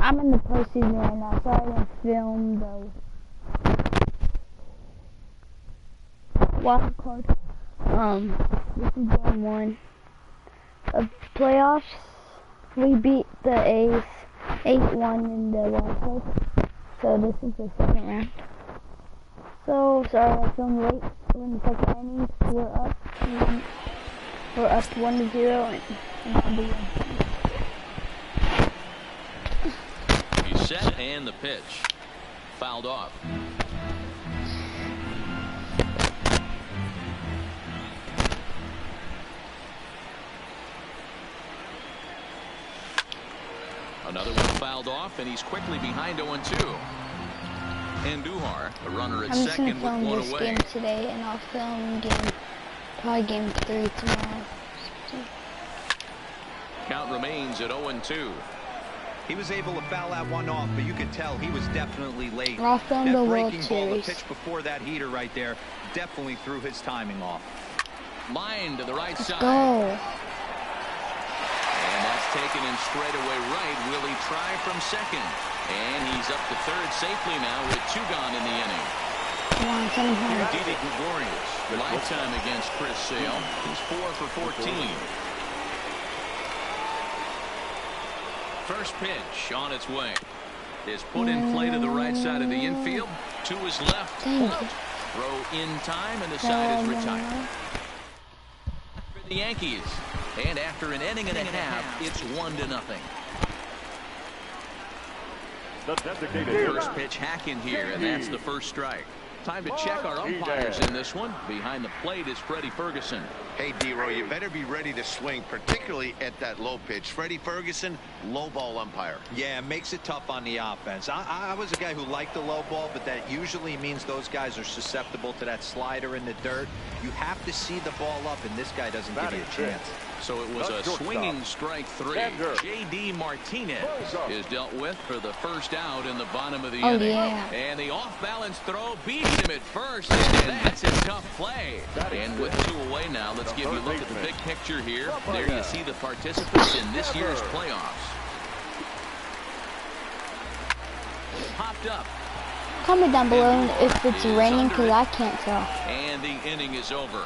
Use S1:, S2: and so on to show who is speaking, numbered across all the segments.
S1: I'm in the postseason right now, so I didn't film the wild card. This is game 1 of playoffs. We beat the A's 8-1 in the wild card. So this is the second round. So sorry I filmed late. We're in the second inning. We're up 1-0 and I'll be in.
S2: He's set and the pitch. Fouled off. Another one fouled off, and he's quickly behind 0-2. Andujar, a runner at second with 1 away.
S1: I'm just gonna film this game today, and I'll film probably game 3 tomorrow.
S2: Count remains at 0-2.
S3: He was able to foul that one off, but you could tell he was definitely late.
S1: I'll film the World
S3: breaking ball, the
S1: Series.
S3: pitch before that heater right there, definitely threw his timing off.
S2: Line to the right side.
S1: Go.
S2: And that's taken in straightaway right. Will he try from second? And he's up to third safely now with 2 gone in the inning.
S1: Come on, send him home.
S2: Didi Gregorius, lifetime against Chris Sale. He's 4 for 14. First pitch on its way. Is put in play to the right side of the infield. To his left. Throw in time, and the side is retired. For the Yankees. And after an inning and a half, it's 1-0. First pitch hack in here, and that's the first strike. Time to check our umpires in this one. Behind the plate is Freddie Ferguson.
S4: Hey, D-Roy, you better be ready to swing, particularly at that low pitch. Freddie Ferguson, low ball umpire.
S3: Yeah, it makes it tough on the offense. I was a guy who liked the low ball, but that usually means those guys are susceptible to that slider in the dirt. You have to see the ball up, and this guy doesn't give you a chance.
S2: So it was a swinging strike 3. J.D. Martinez is dealt with for the first out in the bottom of the inning.
S1: Yeah.
S2: And the off-balance throw beats him at first, and that's a tough play. And with 2 away now, let's give you a look at the big picture here. There you see the participants in this year's playoffs. Popped up.
S1: Comment down below if it's raining, because I can't tell.
S2: And the inning is over.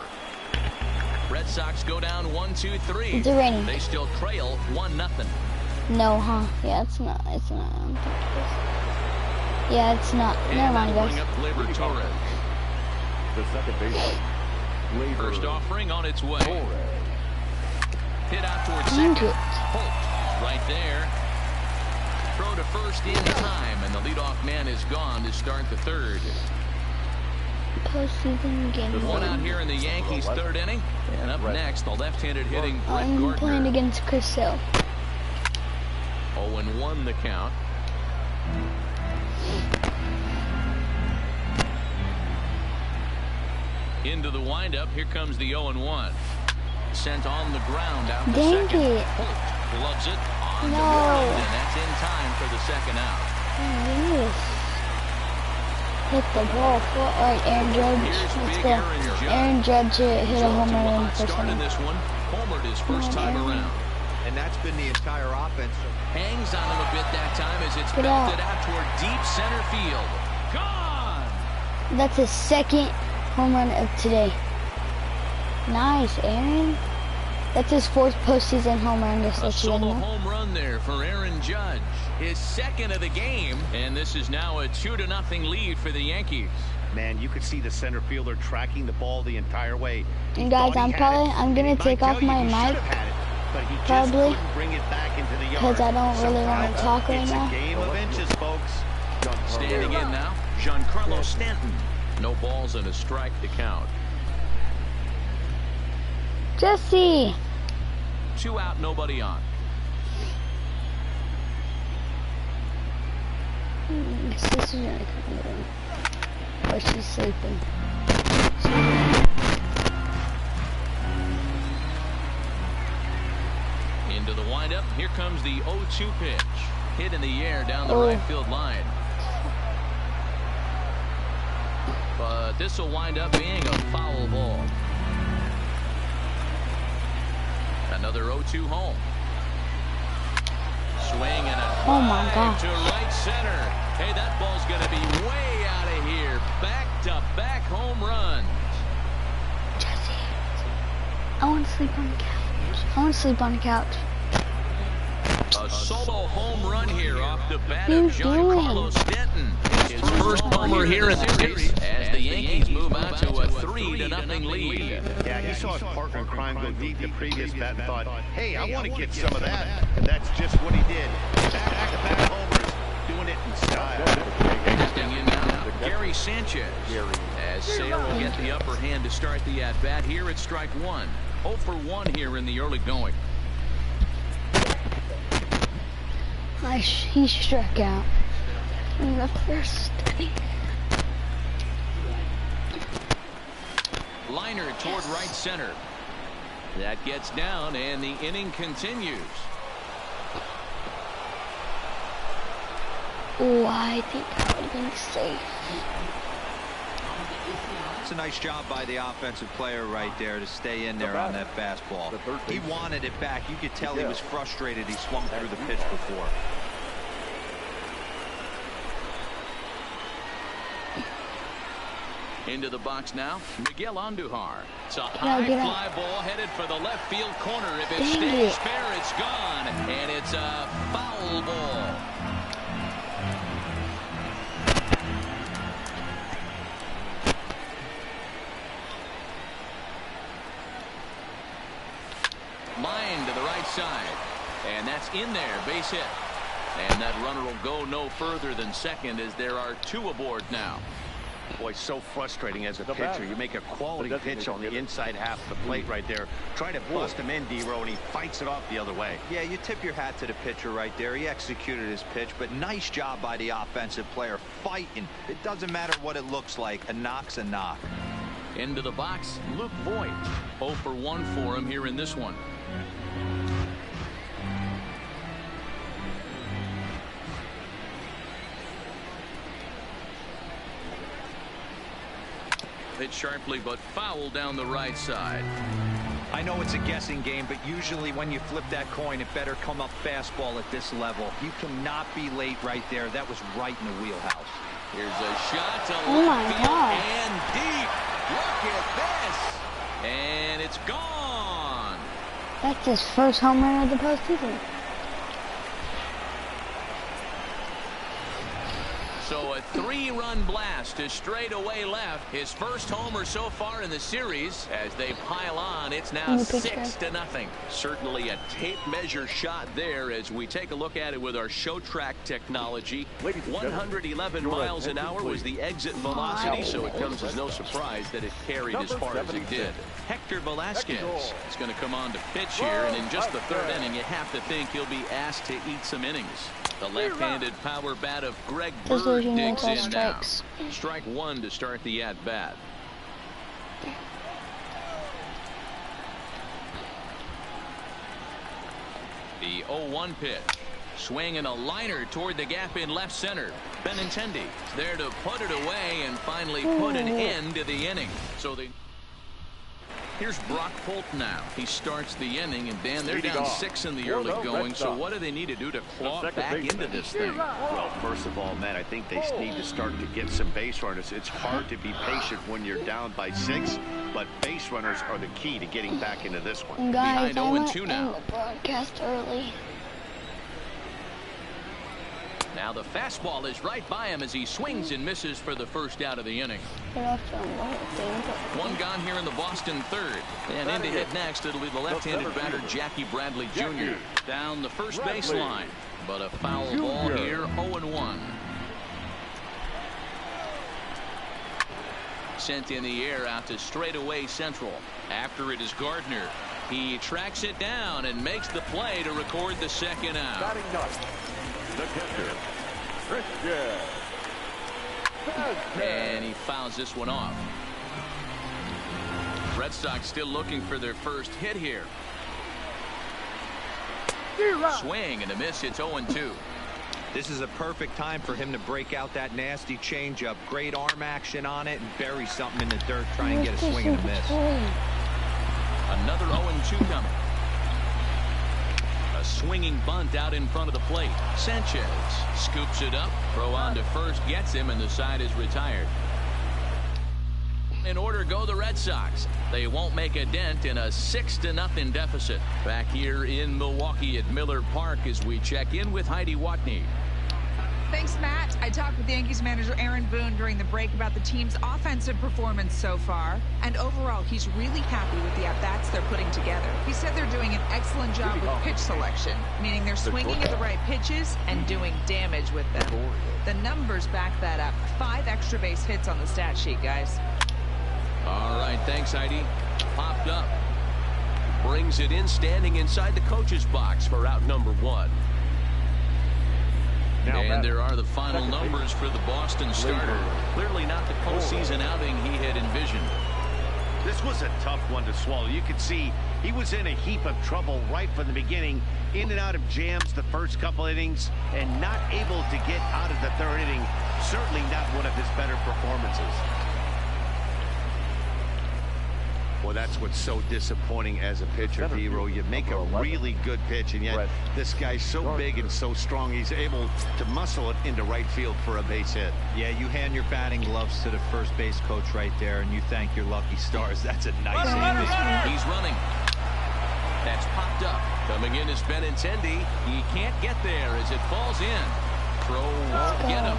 S2: Red Sox go down 1-2-3.
S1: It's raining.
S2: They still trail 1-0.
S1: No, huh? Yeah, it's not. It's not. Yeah, it's not. Never mind, guys.
S2: Up Gleyber Torres.
S5: The second baseman.
S2: First offering on its way. Hit out towards second. Holt right there. Throw to first in time, and the leadoff man is gone to start the third.
S1: Postseason game
S2: 1 out here in the Yankees' third inning. And up next, the left-handed hitting Brett
S1: I'm
S2: Gardner.
S1: playing against Chris Sale.
S2: 0-1 the count. Into the windup. Here comes the 0-1. Sent on the ground out to
S1: Dang
S2: second.
S1: it.
S2: Holt gloves it on the
S1: No.
S2: ground, and that's in time for the second out.
S1: Yes. Hit the ball. Alright, Aaron Judge.
S2: Here's
S1: Let's
S2: big
S1: go.
S2: Aaron Judge.
S1: Hit a home run in the first
S2: Start in
S1: inning.
S2: this one. Homered his first time around.
S3: And that's been the entire offense.
S2: Hangs on him a bit that time as it's
S1: Get
S2: belted
S1: out.
S2: out toward deep center field. Gone!
S1: That's his second home run of today. Nice, Aaron. That's his 4th postseason home run. Just
S2: A
S1: let you
S2: solo
S1: know.
S2: home run there for Aaron Judge. His second of the game. And this is now a 2-0 lead for the Yankees.
S4: Man, you could see the center fielder tracking the ball the entire way. He
S1: And guys,
S4: thought he had it,
S1: I'm gonna
S4: and he
S1: take
S4: might
S1: off
S4: tell you
S1: my
S4: he
S1: mic,
S4: should have had it, but he just
S1: probably,
S4: couldn't bring it back into the yard.
S1: because I don't really want to talk right
S4: It's
S1: now.
S4: a game of inches, folks.
S2: Standing in now, Giancarlo Stanton. No balls and a strike to count.
S1: Jesse!
S2: 2 out, nobody on.
S1: My sister's gonna come in. But she's sleeping.
S2: Into the windup. Here comes the 0-2 pitch. Hit in the air down the right field line. But this will wind up being a foul ball. Another 0-2 home. Swing and a
S1: Oh my
S2: drive
S1: gosh.
S2: to right center. Hey, that ball's going to be way out of here. Back-to-back home runs.
S1: Jesse, I want to sleep on the couch. I want to sleep on the couch.
S2: A solo home run here off the bat
S1: What are you
S2: of Giancarlo
S1: doing?
S2: Stanton. His first homer here in the series as the Yankees move out to a 3-0 lead.
S4: Yeah, he saw his partner in crime go deep the previous bat and thought, hey, I want to get some of that. And that's just what he did. Back-to-back homers, doing it in style.
S2: Casting in now, Gary Sanchez. As Sale will get the upper hand to start the at-bat here at strike one. 0 for 1 here in the early going.
S1: He struck out in the first inning.
S2: Liner toward right center. That gets down and the inning continues.
S1: Oh, I think I would have been safe.
S3: It's a nice job by the offensive player right there to stay in there on that fastball. He wanted it back. You could tell he was frustrated. He swung through the pitch before.
S2: Into the box now, Miguel Andujar. It's a
S1: Get
S2: high
S1: out.
S2: fly ball headed for the left field corner. If it
S1: Dang
S2: stays
S1: it.
S2: fair, it's gone. And it's a foul ball. Line to the right side. And that's in there, base hit. And that runner will go no further than second as there are 2 aboard now.
S4: Boy, so frustrating as a pitcher. You make a quality pitch on the inside half of the plate right there. Try to bust him in, D-Row, and he fights it off the other way.
S3: Yeah, you tip your hat to the pitcher right there. He executed his pitch, but nice job by the offensive player fighting. It doesn't matter what it looks like. A knock's a knock.
S2: Into the box, Luke Voigt. 0 for 1 for him here in this one. Hit sharply, but foul down the right side.
S3: I know it's a guessing game, but usually when you flip that coin, it better come up fastball at this level. You cannot be late right there. That was right in the wheelhouse.
S2: Here's a shot to
S1: Oh my
S2: left field
S1: God.
S2: and deep. Look at this. And it's gone.
S1: That's his first home run of the postseason.
S2: So a 3-run blast to straightaway left. His first homer so far in the series. As they pile on, it's now
S1: Can you picture
S2: 6-0. Certainly a tape measure shot there as we take a look at it with our show track technology. 111 miles an hour was the exit velocity, so it comes as no surprise that it carried as far as it did. Hector Velasquez is going to come on to pitch here, and in just the 3rd inning, you have to think he'll be asked to eat some innings. The left-handed power bat of Greg
S1: Just
S2: Bird
S1: losing
S2: digs
S1: all
S2: in now.
S1: strikes.
S2: Strike 1 to start the at-bat. The 0-1 pitch. Swing and a liner toward the gap in left center. Benintendi there to put it away and finally put an end to the inning. So they... Here's Brock Holt now. He starts the inning, and Dan, they're down 6 in the early going, so what do they need to do to claw back into this thing?
S4: Well, first of all, Matt, I think they need to start to get some base runners. It's hard to be patient when you're down by 6, but base runners are the key to getting back into this one.
S1: Guys,
S2: Behind
S1: I
S2: 0-2
S1: went
S2: now.
S1: in the broadcast early.
S2: Now the fastball is right by him as he swings and misses for the first out of the inning. One gone here in the Boston 3rd. And in to hit next, it'll be the left-handed batter Jackie Bradley Jr. down the first baseline. But a foul ball here, 0-1. Sent in the air out to straightaway central. After it is Gardner. He tracks it down and makes the play to record the second out.
S5: Batting ninth, the catcher, Christian.
S2: And he fouls this one off. Red Sox still looking for their first hit here. Swing and a miss. It's 0-2.
S3: This is a perfect time for him to break out that nasty changeup. Great arm action on it and bury something in the dirt. Try and get a swing and a miss.
S2: Another 0-2 coming. A swinging bunt out in front of the plate. Sanchez scoops it up. Throw on to first gets him, and the side is retired. In order go the Red Sox. They won't make a dent in a 6-0 deficit. Back here in Milwaukee at Miller Park as we check in with Heidi Watney.
S6: Thanks, Matt. I talked with Yankees manager Aaron Boone during the break about the team's offensive performance so far. And overall, he's really happy with the at-bats they're putting together. He said they're doing an excellent job with pitch selection, meaning they're swinging at the right pitches and doing damage with them. The numbers back that up. 5 extra base hits on the stat sheet, guys.
S2: All right, thanks, Heidi. Popped up. Brings it in, standing inside the coach's box for out number 1. And there are the final numbers for the Boston starter. Clearly not the postseason outing he had envisioned.
S4: This was a tough one to swallow. You could see he was in a heap of trouble right from the beginning. In and out of jams the first couple innings and not able to get out of the third inning. Certainly not one of his better performances. Well, that's what's so disappointing as a pitcher, Hero. You make a really good pitch, and yet this guy's so big and so strong, he's able to muscle it into right field for a base hit.
S3: Yeah, you hand your batting gloves to the first base coach right there, and you thank your lucky stars. That's a nice hit.
S2: He's running. That's popped up. Coming in is Benintendi. He can't get there as it falls in. Throw won't get him.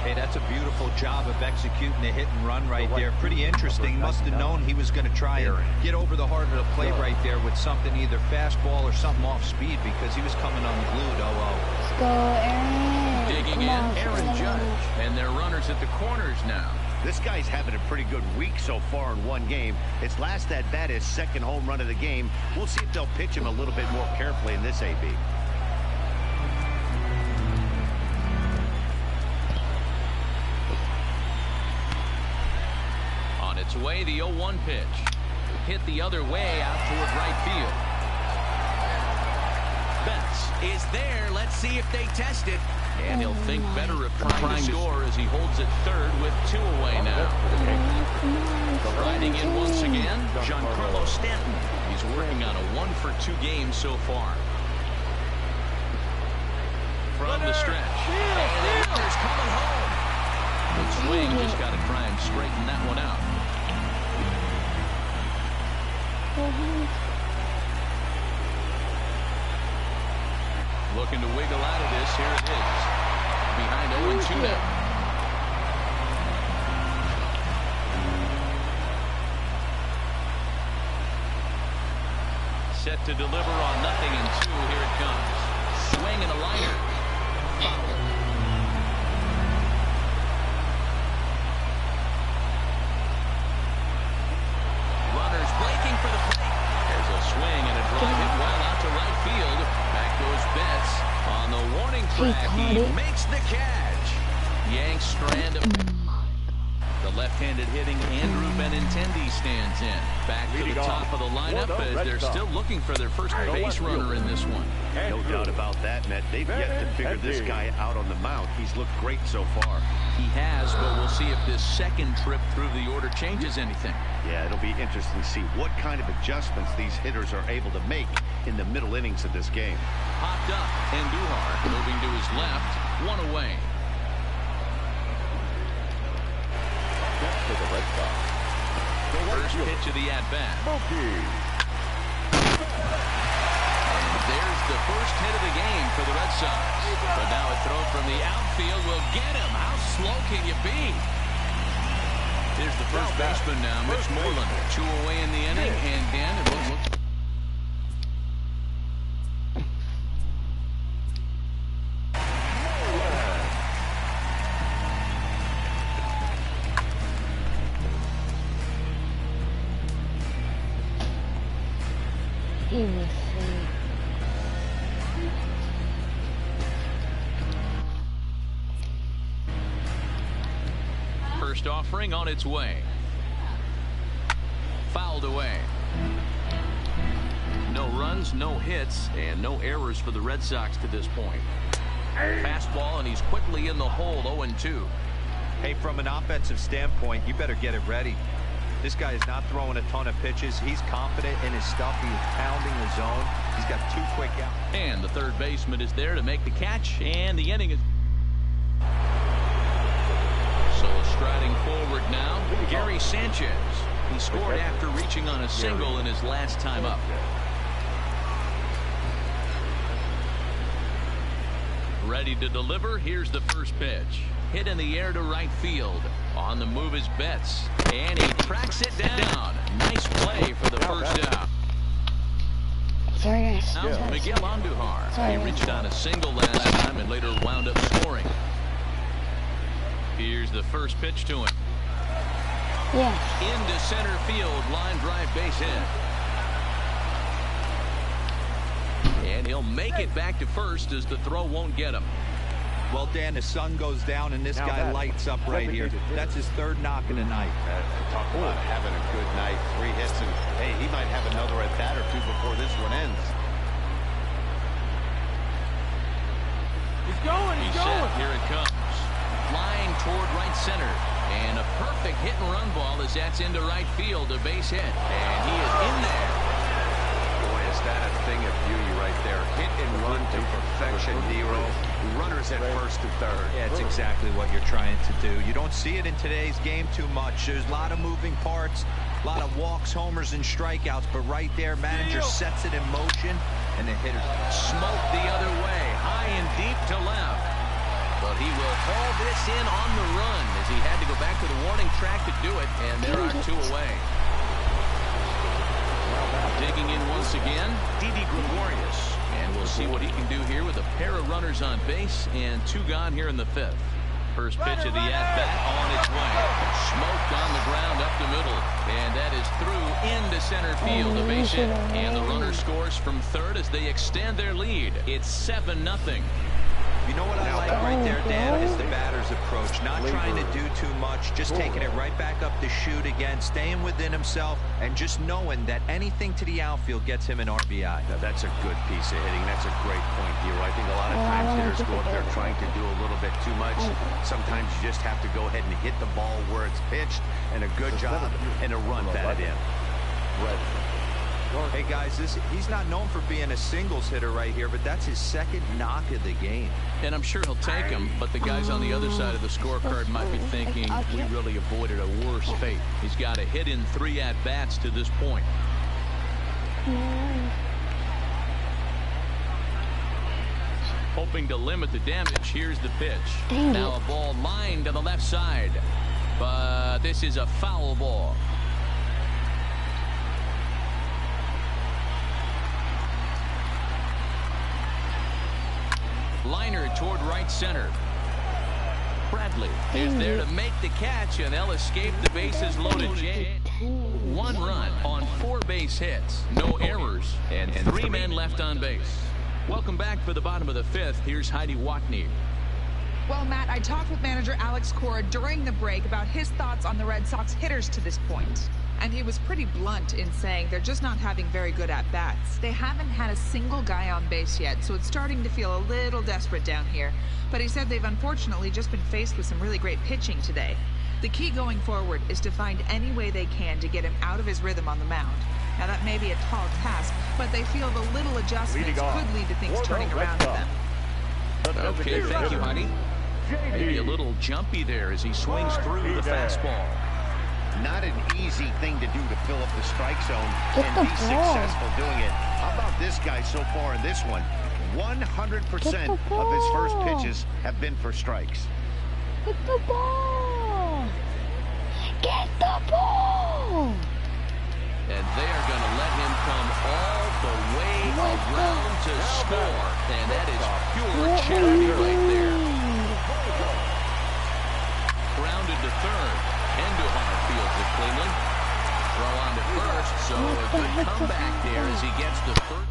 S3: Hey, that's a beautiful job of executing a hit and run right there. Pretty interesting. Must have known he was going to try and get over the heart of the plate right there with something, either fastball or something off speed, because he was coming unglued.
S1: Let's go, Aaron.
S2: Digging in, Aaron Judge. And they're runners at the corners now.
S4: This guy's having a pretty good week so far in one game. His last at bat, his second home run of the game. We'll see if they'll pitch him a little bit more carefully in this AB.
S2: Away the 0-1 pitch. Hit the other way out toward right field. Betts is there. Let's see if they test it. And he'll think better of trying to score as he holds it third with 2 away now. Riding in once again, Giancarlo Stanton. He's working on a 1-for-2 game so far. From the stretch. And the runner's coming home. The swing just got to try and straighten that one out. Looking to wiggle out of this. Here it is. Behind 0-2 now. Set to deliver on 0-2. Here it comes. Swing and a liner. Foul. Runners breaking for the plate. There's a swing and a drive hit well out to right field. Back goes Betts on the warning track. He makes the catch. Yanks strand. The left-handed hitting Andrew Benintendi stands in. Back to the top of the lineup as they're still looking for their first base runner in this one.
S4: No doubt about that, Matt. They've yet to figure this guy out on the mound. He's looked great so far.
S2: He has, but we'll see if this second trip through the order changes anything.
S4: Yeah, it'll be interesting to see what kind of adjustments these hitters are able to make in the middle innings of this game.
S2: Popped up, Andujar moving to his left, 1 away.
S5: For the Red Sox.
S2: First pitch of the at-bat. And there's the first hit of the game for the Red Sox. But now a throw from the outfield will get him. How slow can you be? Here's the first baseman now, Mitch Moreland. 2 away in the inning, and Dan, it looks.
S1: He was safe.
S2: First offering on its way. Fouled away. No runs, no hits, and no errors for the Red Sox to this point. Fastball, and he's quickly in the hole, 0-2.
S3: Hey, from an offensive standpoint, you better get it ready. This guy is not throwing a ton of pitches. He's confident in his stuff. He is pounding the zone. He's got 2 quick outs.
S2: And the third baseman is there to make the catch, and the inning is... So striding forward now, Gary Sanchez. He scored after reaching on a single in his last time up. Ready to deliver. Here's the first pitch. Hit in the air to right field. On the move is Betts, and he tracks it down. Nice play for the first out.
S1: Sorry, guys.
S2: Now Miguel Andujar. He reached on a single last time and later wound up scoring. Here's the first pitch to him.
S1: Yeah.
S2: Into center field, line drive base hit. And he'll make it back to first as the throw won't get him.
S3: Well, Dan, the sun goes down and this guy lights up right here. That's his 3rd knock of the night.
S4: Talk about having a good night. 3 hits, and hey, he might have another at bat or 2 before this one ends.
S2: He's going. Here it comes. Flying toward right center. And a perfect hit and run ball as that's into right field, a base hit. And he is in there.
S4: Boy, is that a thing of beauty right there. Hit and run to perfection, Nero. Runners at first and third.
S3: Yeah, it's exactly what you're trying to do. You don't see it in today's game too much. There's a lot of moving parts, a lot of walks, homers, and strikeouts. But right there, manager sets it in motion, and the hitter
S2: Smoked the other way, high and deep to left. But he will haul this in on the run as he had to go back to the warning track to do it, and there are 2 away. Digging in once again, Didi Gregorius. And we'll see what he can do here with a pair of runners on base and 2 gone here in the 5th. First pitch of the at-bat on its way. Smoked on the ground up the middle. And that is through into center field, a base hit. And the runner scores from third as they extend their lead. It's 7-0.
S3: You know what I like right there, Dan, is the batter's approach. Not trying to do too much, just taking it right back up the chute again, staying within himself, and just knowing that anything to the outfield gets him an RBI.
S4: Now, that's a good piece of hitting. That's a great point here. I think a lot of times hitters go up there trying to do a little bit too much. Sometimes you just have to go ahead and hit the ball where it's pitched, and a good job and a run batted in.
S3: Hey, guys, he's not known for being a singles hitter right here, but that's his 2nd knock of the game.
S2: And I'm sure he'll take him, but the guys on the other side of the scorecard might be thinking we really avoided a worse fate. He's got a hit in 3 at-bats to this point. Hoping to limit the damage, here's the pitch. Now a ball lined to the left side, but this is a foul ball. Liner toward right center. Bradley is there to make the catch, and they'll escape the bases loaded. 1 run on 4 base hits, no errors, and 3 men left on base. Welcome back for the bottom of the 5th. Here's Heidi Watney.
S6: Well, Matt, I talked with manager Alex Cora during the break about his thoughts on the Red Sox hitters to this point. And he was pretty blunt in saying they're just not having very good at-bats. They haven't had a single guy on base yet, so it's starting to feel a little desperate down here. But he said they've unfortunately just been faced with some really great pitching today. The key going forward is to find any way they can to get him out of his rhythm on the mound. Now, that may be a tall task, but they feel the little adjustments could lead to things turning around for them.
S2: Okay, thank you, Heidi. Maybe a little jumpy there as he swings through the fastball.
S4: Not an easy thing to do to fill up the strike zone and be successful doing it. How about this guy so far in this one? 100% of his first pitches have been for strikes.
S1: Get the ball! Get the ball!
S2: And they are going to let him come all the way around to score. And that is pure charity right there. Grounded to third. Andujar fields it cleanly. Throw on to first, so a good comeback there as he gets the first.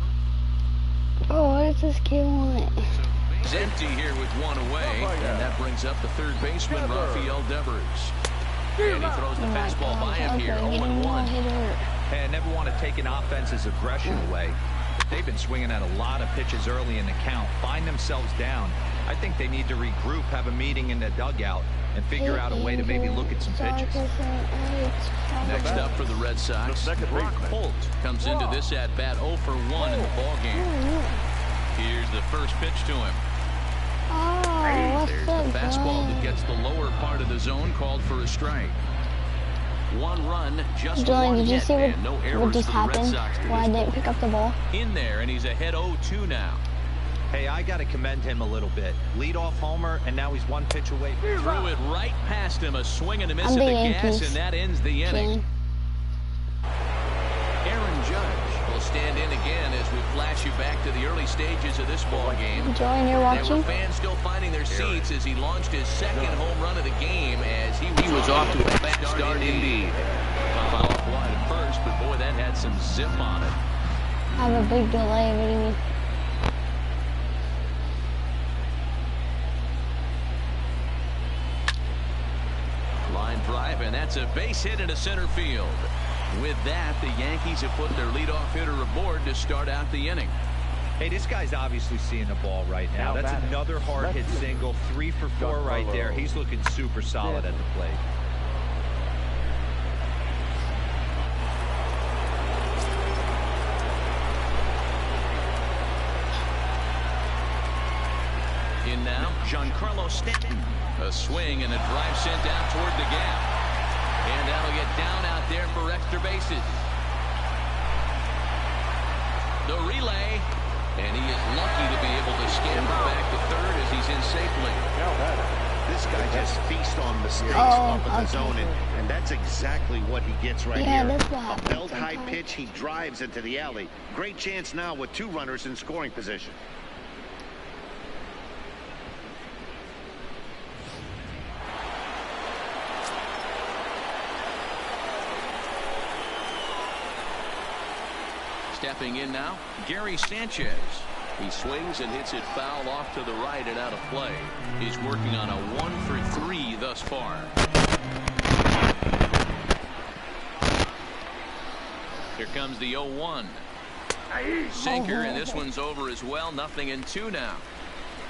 S1: Oh, what does this kid want?
S2: He's empty here with 1 away, and that brings up the third baseman, Rafael Devers. And he throws the fastball by him here, 0-1.
S3: Hey, I never want to take an offense's aggression away. They've been swinging at a lot of pitches early in the count, find themselves down. I think they need to regroup, have a meeting in the dugout, and figure out a way to maybe look at some pitches.
S2: Next up for the Red Sox, Brock Holt comes into this at-bat 0 for 1 in the ballgame. Here's the first pitch to him. There's the fastball that gets the lower part of the zone, called for a strike. 1 run, just one
S1: Did you
S2: hit,
S1: see
S2: and no errors
S1: what just
S2: for the Red
S1: happened?
S2: Sox to
S1: Why I
S2: this
S1: didn't
S2: point.
S1: pick up the ball?
S2: In there, and he's ahead 0-2 now.
S3: Hey, I got to commend him a little bit. Leadoff homer, and now he's 1 pitch away.
S2: Threw it right past him, a swing and a miss
S1: I'm
S2: at the
S1: the
S2: gas,
S1: Yankees.
S2: and that ends the inning.
S1: Fan.
S2: Aaron Judge will stand in again as we flash you back to the early stages of this ball game.
S1: Enjoying your
S2: There were
S1: watching?
S2: fans still finding their seats as he launched his second home run of the game, as he was off to a fast start indeed. Fouled off wide at first, but boy, that had some zip on it.
S1: I have a big delay. What do you mean?
S2: Line drive, and that's a base hit into center field. With that, the Yankees have put their leadoff hitter aboard to start out the inning.
S3: Hey, this guy's obviously seeing the ball right now. That's another hard hit single. 3 for 4 right there. He's looking super solid at the plate.
S2: In now, Giancarlo Stanton. A swing and a drive sent down toward the gap. And that'll get down out there for extra bases. The relay. And he is lucky to be able to scamper back to third as he's in safely.
S4: This guy just feasts on mistakes off of the zone, and that's exactly what he gets right here.
S1: That's what
S4: A
S1: happens
S4: belt high
S1: sometimes.
S4: pitch, he drives into the alley. Great chance now with 2 runners in scoring position.
S2: Stepping in now, Gary Sanchez. He swings and hits it foul off to the right and out of play. He's working on a 1 for 3 thus far. Here comes the 0-1. Sinker, and this one's over as well. 0-2 now.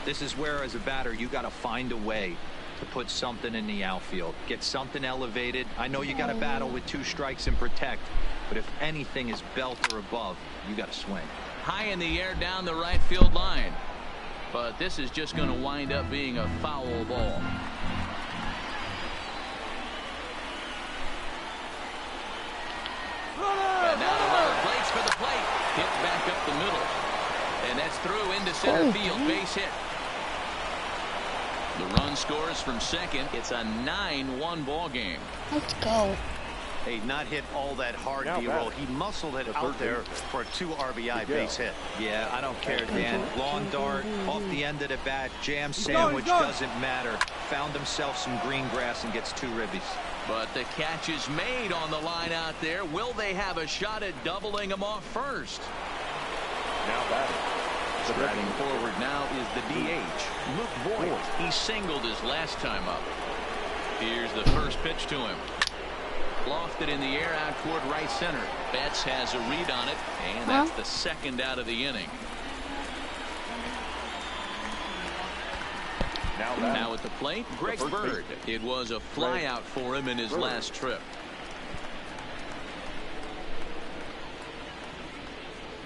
S3: This is where, as a batter, you got to find a way to put something in the outfield. Get something elevated. I know you got to battle with 2 strikes and protect, but if anything is belt or above, you got to swing.
S2: High in the air down the right field line. But this is just going to wind up being a foul ball. And now the runner breaks for the plate. Hit back up the middle. And that's through into center field. Base hit. The run scores from second. It's a 9-1 ball game.
S1: Let's go.
S4: Hey, not hit all that hard, D-roll. He muscled it out there for a 2 RBI base hit.
S3: Yeah, I don't care, Dan. Lawn dart, off the end of the bat, jam sandwich, doesn't matter. Found himself some green grass and gets 2 ribbies.
S2: But the catch is made on the line out there. Will they have a shot at doubling him off first?
S5: Now batting.
S2: Striding forward now is the DH, Luke Voigt. He singled his last time up. Here's the first pitch to him. Lofted in the air out toward right center. Betts has a read on it, and that's the second out of the inning. Now at the plate, Greg Bird. It was a fly out for him in his last trip.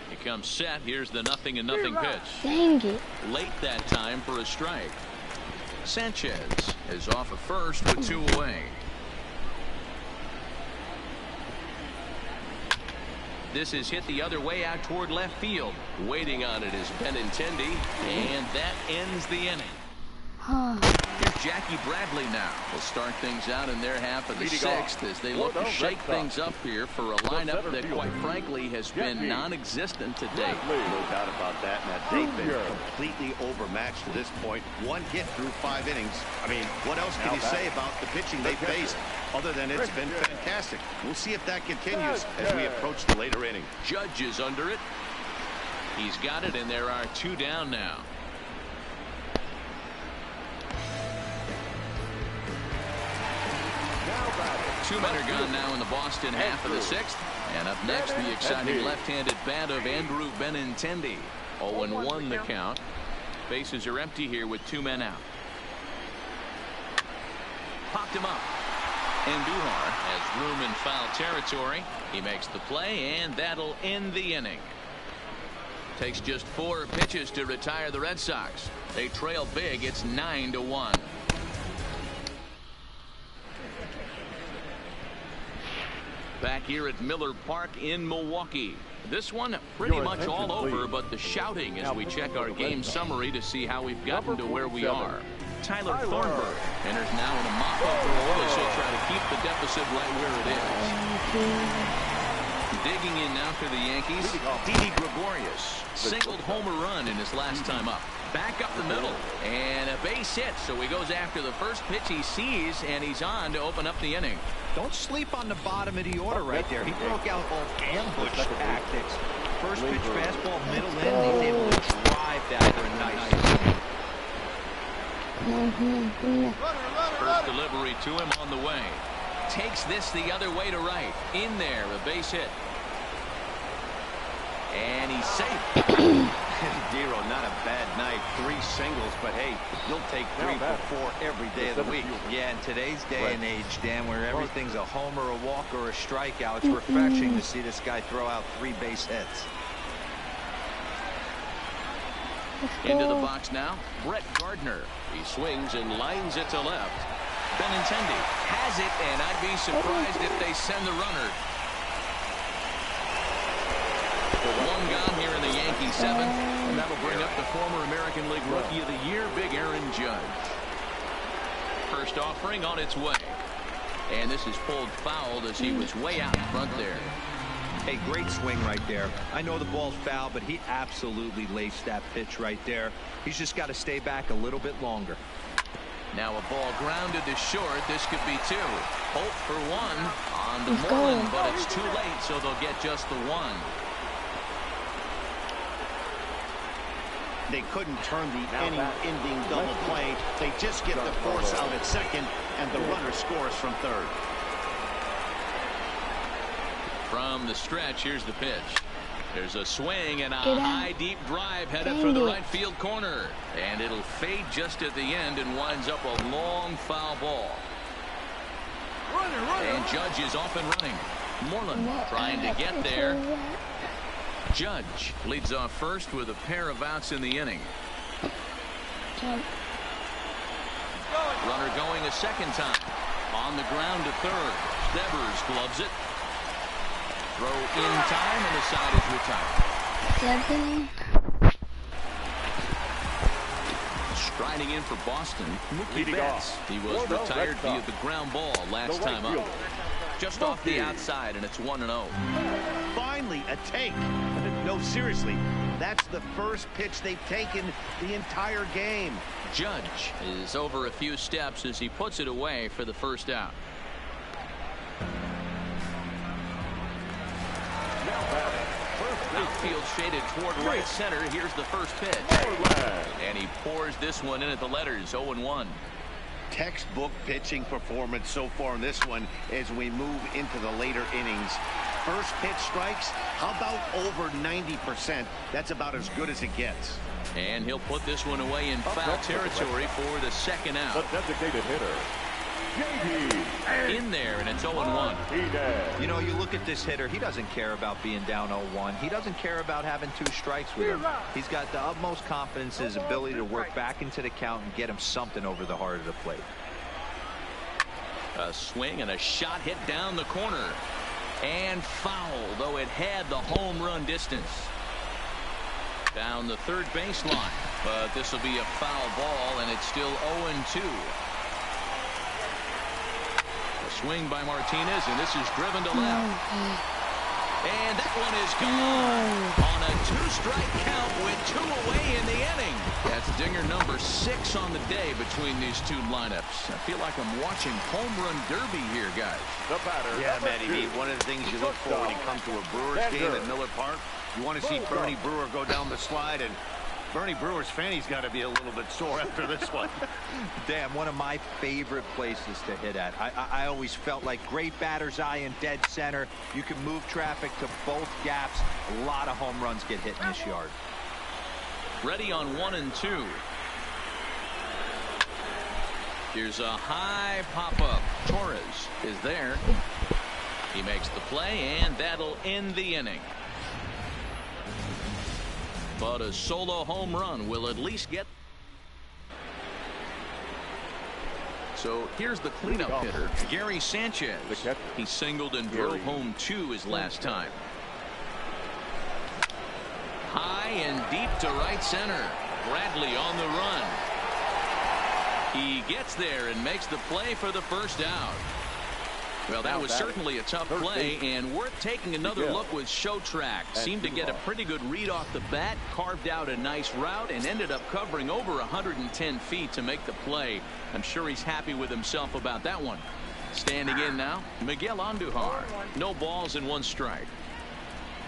S2: He comes set. Here's the 0-0 pitch.
S1: Dang it.
S2: Late that time for a strike. Sanchez is off at first with 2 away. This is hit the other way out toward left field. Waiting on it is Benintendi, and that ends the inning. Here's Jackie Bradley now. Will start things out in their half of the 6th as they look to shake things up here for a lineup that, quite frankly, has been non-existent to date.
S4: No doubt about that, Matt. They've been completely overmatched to this point. 1 hit through 5 innings. I mean, what else can you say about the pitching they faced other than it's been fantastic? We'll see if that continues as we approach the later inning.
S2: Judge is under it. He's got it, and there are 2 down now. Two men are gone now in the Boston half of the 6th. And up next, the exciting left-handed bat of Andrew Benintendi. 0-1 the count. Bases are empty here with 2 men out. Popped him up. Andujar has room in foul territory. He makes the play, and that'll end the inning. Takes just 4 pitches to retire the Red Sox. They trail big. It's 9-1. Back here at Miller Park in Milwaukee. This one pretty much all over, but the shouting as we check our game summary to see how we've gotten to where we are. Tyler Thornburg enters now in a mop-up role as he'll try to keep the deficit right where it is. Digging in now for the Yankees, Didi Gregorius singled homer run in his last time up. Back up the middle, and a base hit, so he goes after the first pitch he sees, and he's on to open up the inning.
S3: Don't sleep on the bottom of the order right there. He broke out all ambush tactics. First pitch fastball, middle in, he's able to drive that for a nice.
S2: First delivery to him on the way. Takes this the other way to right. In there, a base hit. And he's safe.
S4: Dero, not a bad night. 3 singles, but hey, you'll take 3 or 4 every day of the week.
S3: Yeah, in today's day and age, Dan, where everything's a homer, a walk, or a strikeout, it's refreshing to see this guy throw out 3 base hits.
S2: Into the box now, Brett Gardner. He swings and lines it to left. Benintendi has it, and I'd be surprised if they send the runner. 1 gone here in the Yankee 7th, and that'll bring up the former American League Rookie of the Year, Big Aaron Judge. First offering on its way, and this is pulled foul as he was way out in front there.
S3: Hey, great swing right there. I know the ball's foul, but he absolutely laced that pitch right there. He's just got to stay back a little bit longer.
S2: Now a ball grounded to short. This could be 2. Hope for 1 on the Moreland, but it's too late, so they'll get just the 1.
S4: They couldn't turn the inning-ending double play. They just get the force out at second, and the runner scores from third.
S2: From the stretch, here's the pitch. There's a swing and a high, deep drive headed for the right field corner. And it'll fade just at the end and winds up a long foul ball. And Judge is off and running. Moreland trying to get there. Judge leads off first with a pair of outs in the inning. Runner going a second time. On the ground to third. Devers gloves it. Throw in time, and the side is retired. Striding in for Boston, Mookie Betts. He was retired via the ground ball last time up. Just off the outside, and it's 1-0.
S4: Finally, a take. No, seriously, that's the first pitch they've taken the entire game.
S2: Judge is over a few steps as he puts it away for the first out. Outfield shaded toward right center. Here's the first pitch. And he pours this one in at the letters. 0-1.
S4: Textbook pitching performance so far in this one as we move into the later innings. First pitch strikes, how about over 90%? That's about as good as it gets.
S2: And he'll put this one away in foul territory for the second out.
S5: The designated hitter,
S2: in there, and it's 0-1.
S3: You know, you look at this hitter, he doesn't care about being down 0-1. He doesn't care about having 2 strikes with him. He's got the utmost confidence in his ability to work back into the count and get him something over the heart of the plate.
S2: A swing and a shot hit down the corner. And foul, though it had the home run distance. Down the third baseline, but this will be a foul ball, and it's still 0-2. Swing by Martinez, and this is driven to left. And that one is gone on a 2-strike count with 2 away in the inning. That's dinger number 6 on the day between these 2 lineups. I feel like I'm watching home run derby here, guys.
S5: The batter.
S4: Yeah, Matty B, one of the things you look for when you come to a Brewers game at Miller Park, you want to see Bernie Brewer go down the slide, and Bernie Brewer's fanny's got to be a little bit sore after this one.
S3: Damn, one of my favorite places to hit at. I always felt like great batter's eye in dead center. You can move traffic to both gaps. A lot of home runs get hit in this yard.
S2: Ready on 1 and 2. Here's a high pop-up. Torres is there. He makes the play, and that'll end the inning. But a solo home run will at least get. So here's the cleanup hitter, Gary Sanchez. He singled and drove home 2 his last time. High and deep to right center. Bradley on the run. He gets there and makes the play for the first out. Well, that was certainly a tough play, and worth taking another look with Showtrack. Seemed to get a pretty good read off the bat, carved out a nice route, and ended up covering over 110 feet to make the play. I'm sure he's happy with himself about that one. Standing in now, Miguel Andujar. No balls and 1 strike.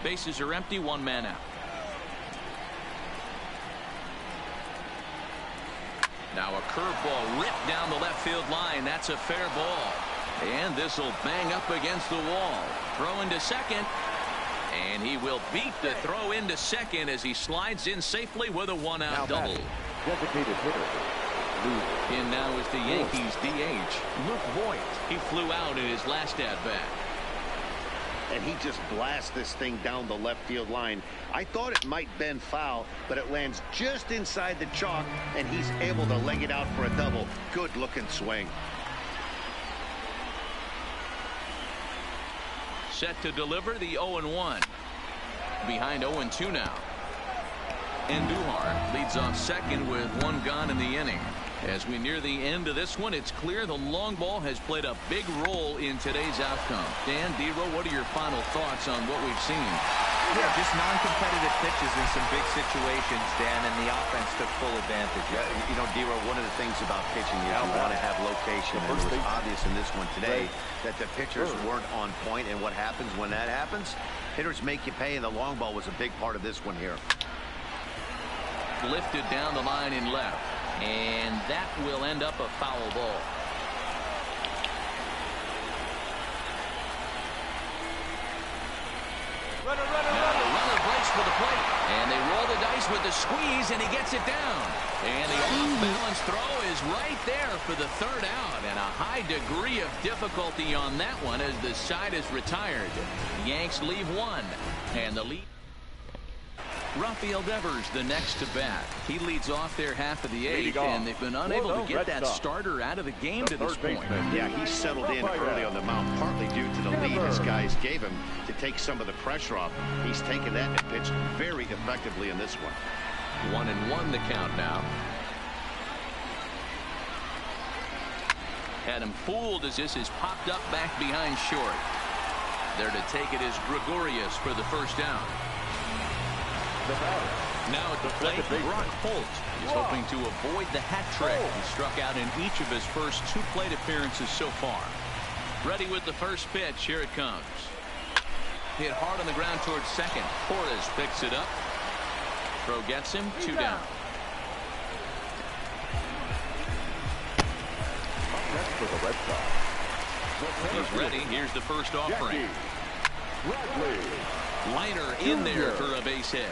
S2: Bases are empty, 1 man out. Now a curveball ripped down the left field line. That's a fair ball. And this will bang up against the wall. Throw into second. And he will beat the throw into second as he slides in safely with a 1-out double.
S5: Designated hitter.
S2: In now is the Yankees DH, Luke Voit. He flew out in his last at-bat.
S4: And he just blasts this thing down the left field line. I thought it might bend foul, but it lands just inside the chalk, and he's able to leg it out for a double. Good looking swing.
S2: Set to deliver the 0-1. Behind 0-2 now. Andujar leads off second with 1 gone in the inning. As we near the end of this one, it's clear the long ball has played a big role in today's outcome. Dan, Dero, what are your final thoughts on what we've seen?
S3: Yeah, just non-competitive pitches in some big situations, Dan, and the offense took full advantage.
S4: Yeah, you know, Dero, one of the things about pitching is you want to have location, and it was obvious in this one today that the pitchers weren't on point, and what happens when that happens? Hitters make you pay, and the long ball was a big part of this one here.
S2: Lifted down the line in left, and that will end up a foul ball. Now the runner breaks for the plate, and they roll the dice with the squeeze, and he gets it down. And the off-balance throw is right there for the 3rd out, and a high degree of difficulty on that one as the side is retired. The Yanks leave 1, and the lead. Rafael Devers the next to bat. He leads off their half of the 8th, and they've been unable to get that starter out of the game to this point.
S4: Yeah, he settled in early on the mound, partly due to the lead his guys gave him to take some of the pressure off. He's taken that and pitched very effectively in this one.
S2: 1-1 the count now. Had him fooled as this is popped up back behind short. There to take it is Gregorius for the 1st down. Now at the plate, Brock Holt is hoping to avoid the hat trick. He struck out in each of his first 2 plate appearances so far. Ready with the first pitch. Here it comes. Hit hard on the ground towards second. Torres picks it up. Throw gets him. 2 down.
S5: For the Red Sox.
S2: He's ready. Here's the first offering.
S5: Bradley.
S2: Liner in there for a base hit.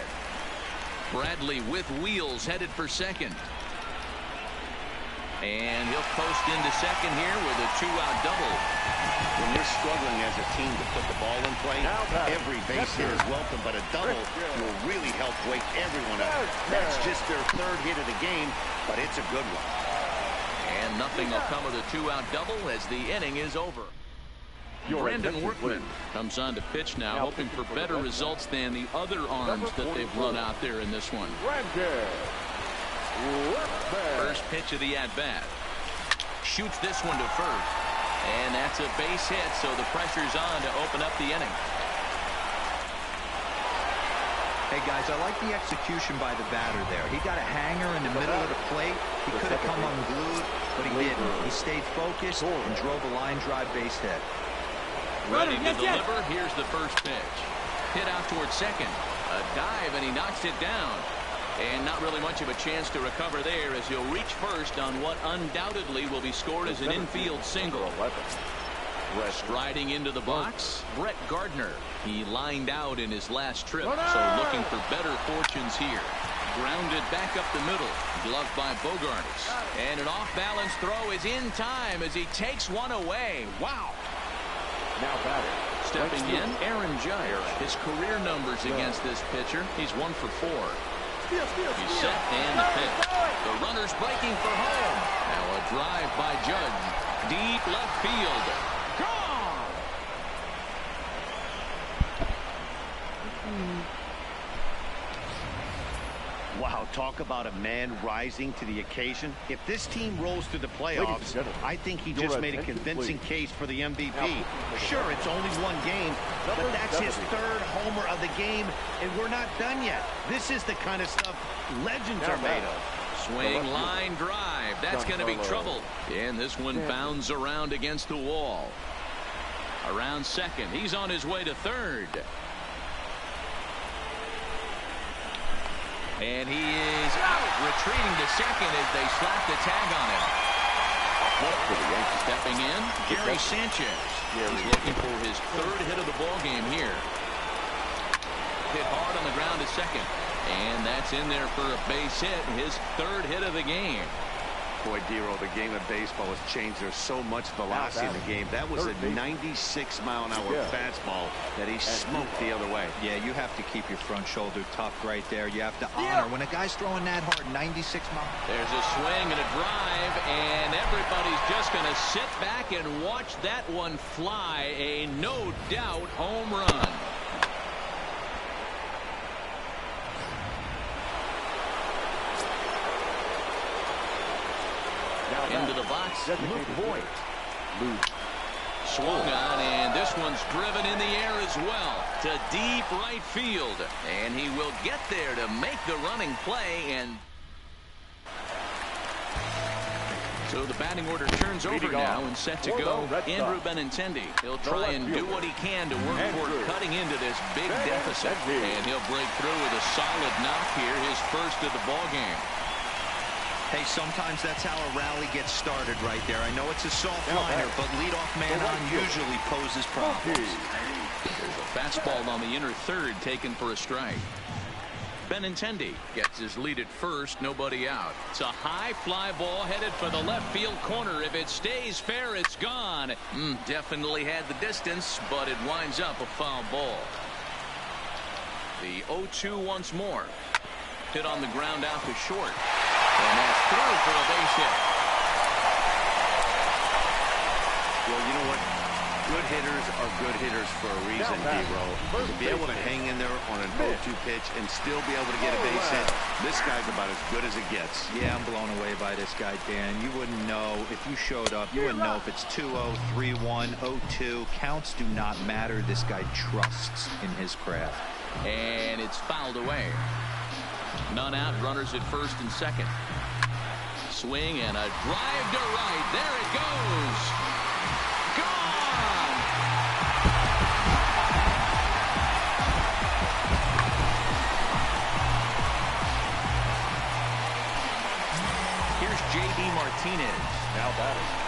S2: Bradley with wheels headed for second. And he'll post into second here with a 2-out double.
S4: When you're struggling as a team to put the ball in play, every base hit is welcome, but a double will really help wake everyone up. That's just their 3rd hit of the game, but it's a good one.
S2: And nothing will come of the 2-out double as the inning is over. Brandon Workman comes on to pitch now, hoping for better results than the other arms that they've run out there in this one. First pitch of the at-bat. Shoots this one to first. And that's a base hit, so the pressure's on to open up the inning.
S3: Hey, guys, I like the execution by the batter there. He got a hanger in the middle of the plate. He could have come unglued, but he didn't. He stayed focused and drove a line drive base hit.
S2: Ready to deliver. Here's the first pitch. Hit out towards second. A dive, and he knocks it down. And not really much of a chance to recover there as he'll reach first on what undoubtedly will be scored as an infield single. Striding into the box, Brett Gardner. He lined out in his last trip, so looking for better fortunes here. Grounded back up the middle. Gloved by Bogaerts. And an off-balance throw is in time as he takes one away. Wow.
S5: Now batting.
S2: Stepping in, Aaron Judge. His career numbers against this pitcher. He's 1 for 4. He's set and the pitch. The runner's breaking for home. Now a drive by Judge. Deep left field. Gone!
S4: Wow, talk about a man rising to the occasion. If this team rolls to the playoffs, I think he just made a convincing case for the MVP. Sure, it's only one game, but that's his 3rd homer of the game, and we're not done yet. This is the kind of stuff legends are made of.
S2: Swing, line drive. That's going to be trouble. And this one bounds around against the wall. Around second. He's on his way to third. And he is out, retreating to second as they slap the tag on him. Stepping in, Gary Sanchez. He's looking for his 3rd hit of the ball game here. Hit hard on the ground to second. And that's in there for a base hit, his 3rd hit of the game.
S4: Boy, Dero, the game of baseball has changed. There's so much velocity in the game. That was a 96-mile-an-hour fastball that he smoked the other way.
S3: Yeah, you have to keep your front shoulder tucked right there. You have to honor when a guy's throwing that hard, 96 miles.
S2: There's a swing and a drive, and everybody's just going to sit back and watch that one fly. A no-doubt home run. Into the box, Luke Voigt. Swung on, and this one's driven in the air as well to deep right field. And he will get there to make the running play. And so the batting order turns over now and set to go. Andrew Benintendi. He'll try and do what he can to work toward cutting into this big deficit. And he'll break through with a solid knock here, his first of the ball game.
S3: Hey, sometimes that's how a rally gets started right there. I know it's a soft liner, but leadoff man on usually poses problems.
S2: There's a fastball on the inner third taken for a strike. Benintendi gets his lead at first, nobody out. It's a high fly ball headed for the left field corner. If it stays fair, it's gone. Definitely had the distance, but it winds up a foul ball. The 0-2 once more. Hit on the ground out to short. And that's through for a base hit.
S4: Well, you know what? Good hitters are good hitters for a reason, D-Row. To be able to hang in there on an 0-2 pitch and still be able to get a base hit, this guy's about as good as it gets.
S3: Yeah, I'm blown away by this guy, Dan. You wouldn't know if you showed up. You wouldn't know if it's 2-0, 3-1, 0-2. Counts do not matter. This guy trusts in his craft.
S2: And it's fouled away. None out, runners at first and second. Swing and a drive to right. There it goes. Gone! Here's J.D. Martinez.
S5: Now batting.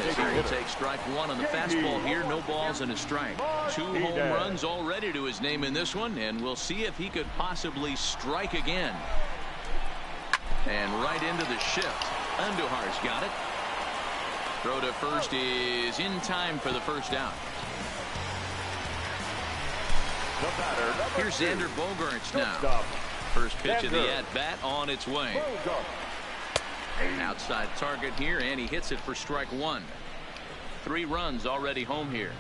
S2: As he will take strike one on the fastball here. No balls and a strike. 2 home runs already to his name in this one, and we'll see if he could possibly strike again. And right into the shift. Andujar's got it. Throw to first is in time for the first out. Here's Xander Bogaerts now. First pitch of the at-bat on its way. Outside target here, and he hits it for strike one. 3 runs already home here.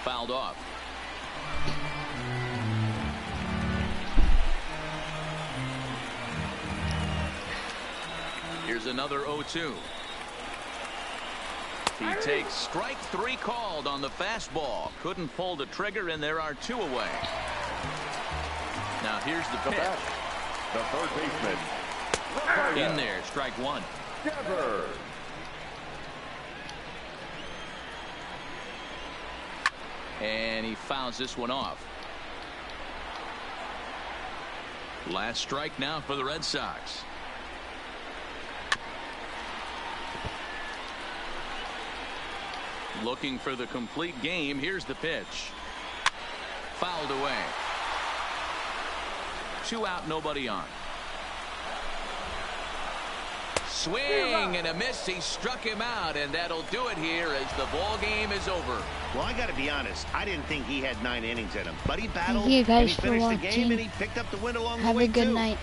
S2: Fouled off. Here's another 0-2. He takes strike 3 called on the fastball. Couldn't pull the trigger, and there are 2 away. Now here's the pitch.
S5: The third baseman.
S2: In there, strike 1.
S5: Devers.
S2: And he fouls this one off. Last strike now for the Red Sox. Looking for the complete game. Here's the pitch. Fouled away. 2 out, nobody on. Swing and a miss. He struck him out, and that'll do it here as the ball game is over.
S4: Well, I got to be honest. I didn't think he had 9 innings in him, but he battled
S1: Thank you guys
S4: and he
S1: for
S4: finished the game
S1: watching.
S4: and he picked up the win along the
S1: Have
S4: way
S1: a good
S4: too.
S1: night.